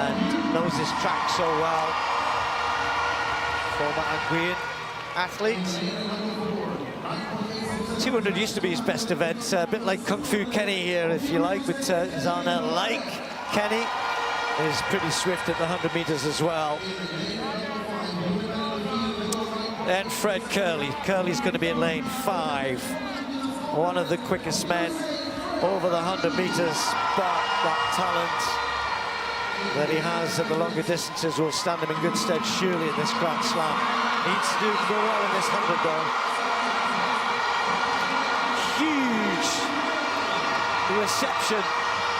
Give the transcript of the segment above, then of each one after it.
and knows this track so well. Former Anguillan athlete. 200 used to be his best event, a bit like Kung Fu Kenny here, if you like, but Zharnel, like Kenny, is pretty swift at the 100 meters as well. Then Fred Kerley. Kerley's going to be in lane 5. One of the quickest men over the 100 meters, but that talent that he has at the longer distances will stand him in good stead surely in this Grand Slam. Needs to go well in this 100 though. Huge reception.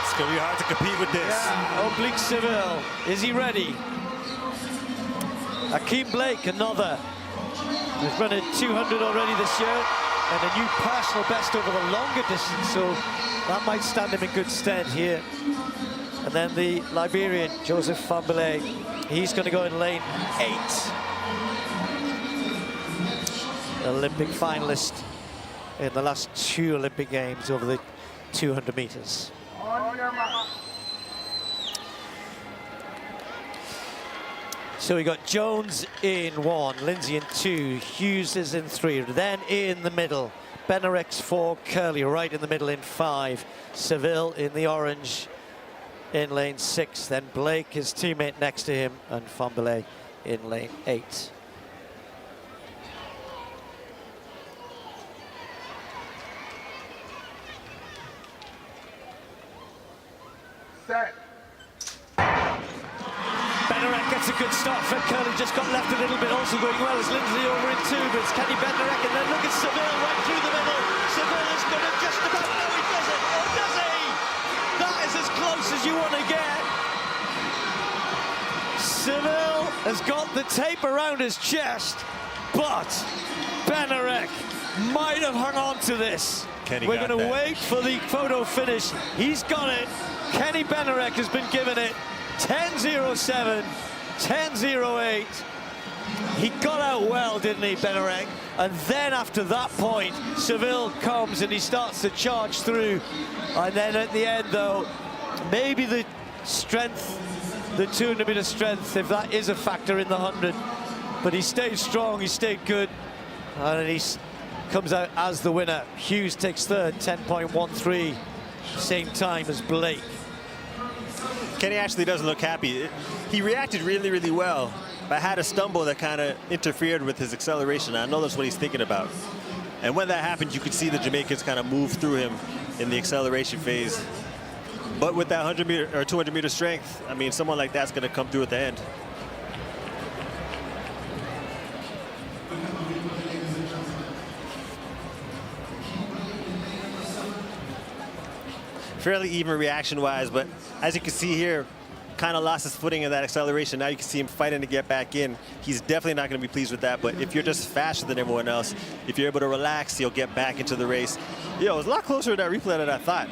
It's going to be hard to compete with this. Yeah. Oblique Seville. Is he ready? Akeem Blake, another. He's run a 200 already this year and a new personal best over the longer distance, so that might stand him in good stead here. And then the Liberian, Joseph Fahnbulleh, he's going to go in lane 8. Olympic finalist in the last 2 Olympic Games over the 200 meters. So we got Jones in 1, Lindsay in 2, Hughes is in 3, then in the middle, Bednarek's 4, Kerley right in the middle in 5, Seville in the orange in lane 6, then Blake, his teammate next to him, and Fahnbulleh in lane 8. Set. Bednarek gets a good start. Fred Kerley just got left a little bit, also going well as Lindsay over in 2, but it's Kenny Bednarek, and then look at Seville right through the middle. Seville is going to just about, no he doesn't, oh does he? That is as close as you want to get. Seville has got the tape around his chest, but Bednarek might have hung on to this. We're going to wait for the photo finish. He's got it. Kenny Bednarek has been given it. 10.07, 10.08. He got out well, didn't he, Bednarek? And then after that point, Seville comes and he starts to charge through. And then at the end, though, maybe the strength, the 200-meter strength, if that is a factor in the 100. But he stayed strong, he stayed good, and he comes out as the winner. Hughes takes third, 10.13, same time as Blake. Kenny actually doesn't look happy. He reacted really, really well, but had a stumble that kind of interfered with his acceleration. I know that's what he's thinking about. And when that happened, you could see the Jamaicans kind of move through him in the acceleration phase. But with that 100-meter or 200-meter strength, I mean, someone like that's going to come through at the end. Fairly even reaction-wise, but as you can see here, kind of lost his footing in that acceleration. Now you can see him fighting to get back in. He's definitely not going to be pleased with that, but if you're just faster than everyone else, if you're able to relax, you'll get back into the race. It was a lot closer to that replay than I thought.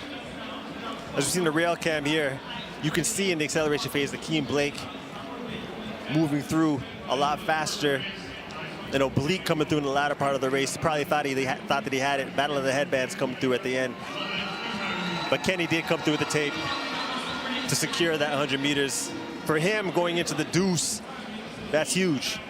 As we've seen the rail cam here, you can see in the acceleration phase, Akeem Blake moving through a lot faster. And Oblique coming through in the latter part of the race. He probably thought that he had it. Battle of the Headbands coming through at the end. But Kenny did come through with the tape to secure that 100 meters. For him, going into the deuce, that's huge.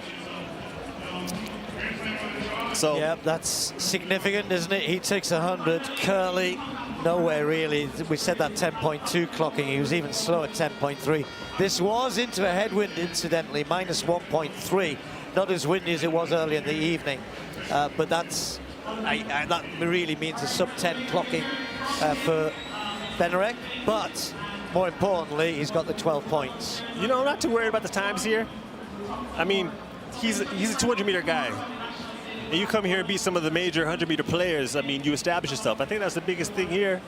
So, yeah, that's significant, isn't it? He takes 100. Kerley, nowhere really. We said that 10.2 clocking. He was even slow at 10.3. This was into a headwind, incidentally, minus 1.3. Not as windy as it was earlier in the evening, but that really means a sub-10 clocking for Bednarek, but more importantly, he's got the 12 points. You know, I'm not too worried about the times here. I mean, he's a 200-meter guy. And you come here and beat some of the major 100-meter players, I mean, you establish yourself. I think that's the biggest thing here.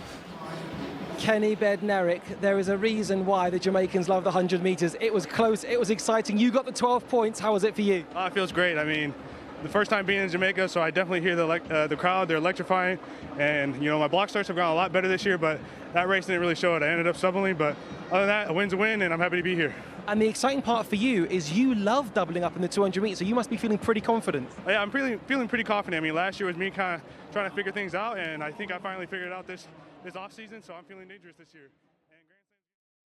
Kenny Bednarek, there is a reason why the Jamaicans love the 100 meters. It was close, it was exciting. You got the 12 points. How was it for you? Oh, it feels great. I mean, the first time being in Jamaica, so I definitely hear the crowd. They're electrifying, and you know my block starts have gone a lot better this year, but that race didn't really show it. I ended up stumbling, but other than that, a win's a win, and I'm happy to be here. And the exciting part for you is you love doubling up in the 200 meters, so you must be feeling pretty confident. Yeah, I'm feeling pretty confident. I mean, last year was me kind of trying to figure things out, and I think I finally figured it out this off season, so I'm feeling dangerous this year.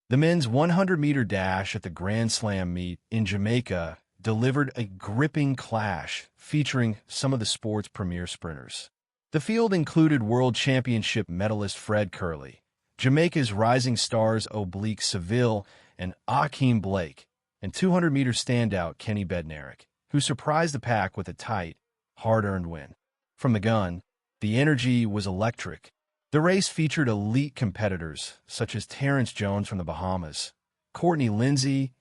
The men's 100-meter dash at the Grand Slam meet in Jamaica delivered a gripping clash featuring some of the sport's premier sprinters. The field included World Championship medalist Fred Kerley, Jamaica's rising stars Oblique Seville and Akeem Blake, and 200-meter standout Kenny Bednarek, who surprised the pack with a tight, hard-earned win. From the gun, the energy was electric. The race featured elite competitors such as Terrence Jones from the Bahamas, Courtney Lindsay,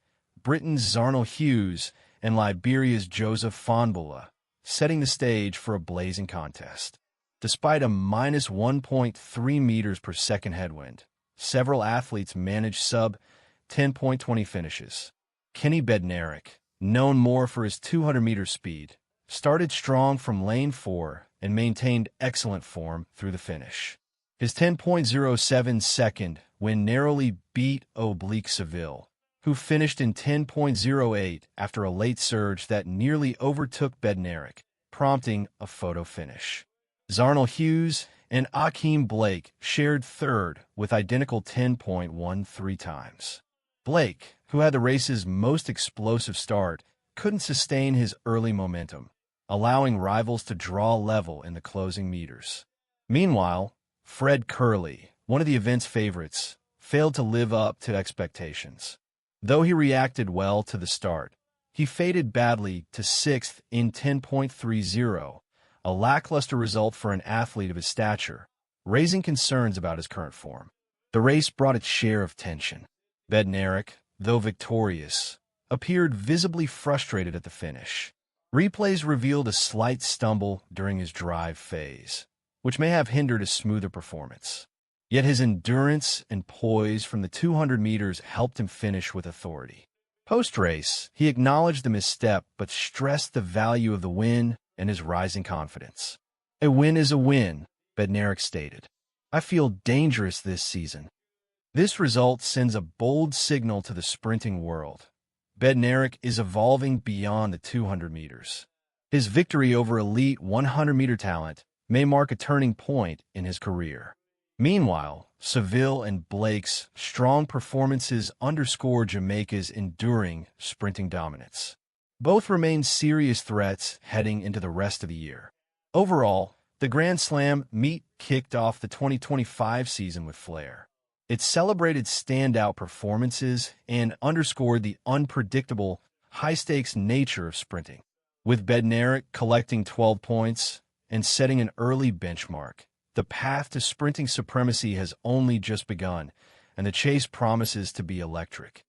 Britain's Zharnel Hughes, and Liberia's Fahnbulleh, setting the stage for a blazing contest. Despite a minus 1.3 meters per second headwind, several athletes managed sub-10.20 finishes. Kenny Bednarek, known more for his 200-meter speed, started strong from lane 4 and maintained excellent form through the finish. His 10.07 second win narrowly beat Oblique Seville, who finished in 10.08 after a late surge that nearly overtook Bednarek, prompting a photo finish. Zharnel Hughes and Akeem Blake shared third with identical 10.13 times. Blake, who had the race's most explosive start, couldn't sustain his early momentum, allowing rivals to draw level in the closing meters. Meanwhile, Fred Kerley, one of the event's favorites, failed to live up to expectations. Though he reacted well to the start, he faded badly to 6th in 10.30, a lackluster result for an athlete of his stature, raising concerns about his current form. The race brought its share of tension. Bednarek, though victorious, appeared visibly frustrated at the finish. Replays revealed a slight stumble during his drive phase, which may have hindered a smoother performance. Yet his endurance and poise from the 200 meters helped him finish with authority. Post-race, he acknowledged the misstep but stressed the value of the win and his rising confidence. "A win is a win," Bednarek stated. "I feel dangerous this season." This result sends a bold signal to the sprinting world. Bednarek is evolving beyond the 200 meters. His victory over elite 100-meter talent may mark a turning point in his career. Meanwhile, Seville and Blake's strong performances underscore Jamaica's enduring sprinting dominance. Both remain serious threats heading into the rest of the year. Overall, the Grand Slam meet kicked off the 2025 season with flair. It celebrated standout performances and underscored the unpredictable, high-stakes nature of sprinting. With Bednarek collecting 12 points and setting an early benchmark, the path to sprinting supremacy has only just begun, and the chase promises to be electric.